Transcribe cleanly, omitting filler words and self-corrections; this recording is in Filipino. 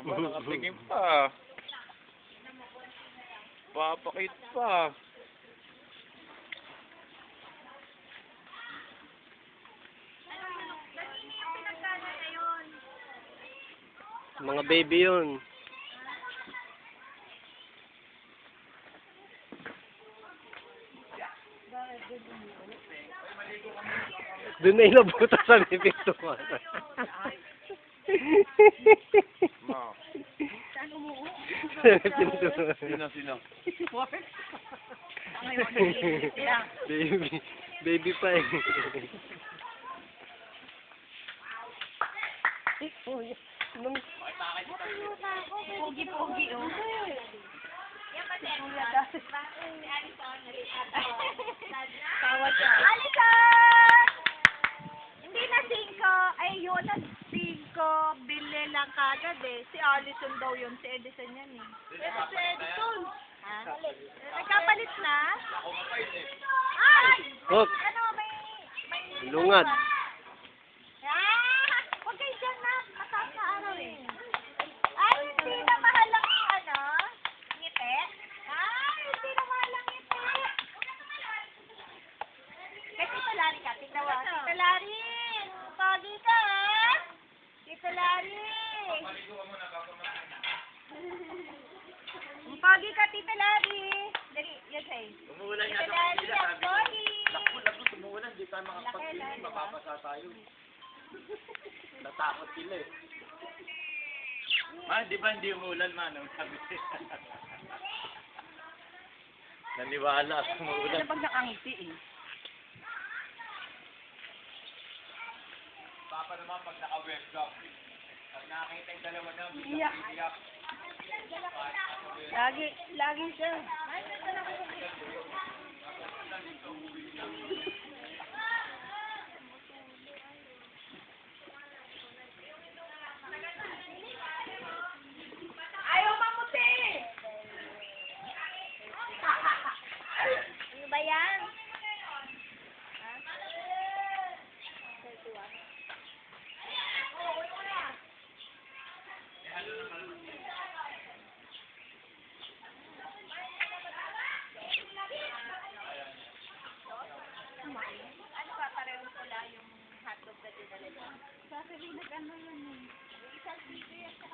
Aba, nakatingin pa. Papakit pa. Mga baby yun. Doon na inabuta sa bibig to. Ma. Sino? Baby. Baby pa eh. Pogi-pogi, oh. Tawad siya. Alison! Hindi na 5. Ay, yun na 5. Bili lang kagad eh. Si Alison daw yun. Si Edison yan eh. Si Edison! Ha? Nagkapalit na? Ay! Hop. Ano, may... Lungad. Ah! Huwag kayo dyan na. Mataas na araw eh. Ay, hindi na mahal ang ano? Ngiti? Ay, hindi na mahal ang ngiti. Kaya Tita Lari ka. Tita Lari! Pogi ka ha? Tita Lari! Pogi ka, Tita Lari! Dali, yan sa'yo. Umuulan Tita Lari, ang pogi! Lagot, umuulan. Di tayo makapagpili. Mapapasa tayo. Natakot sila eh. Ma, di ba hindi umuulan, Manong? Sabi siya. Naniwala sa umuulan. Ano pag nakangiti eh? Papa naman pag naka-webcam. Pag nakakita yung dalawa na, Iyak. Lagi siya. Ayaw mamuti! Ano ba yan? Ano ba, parehong pula yung hotdog na dinala niya? Sabi, nag-ano yan eh. Isang video yan sa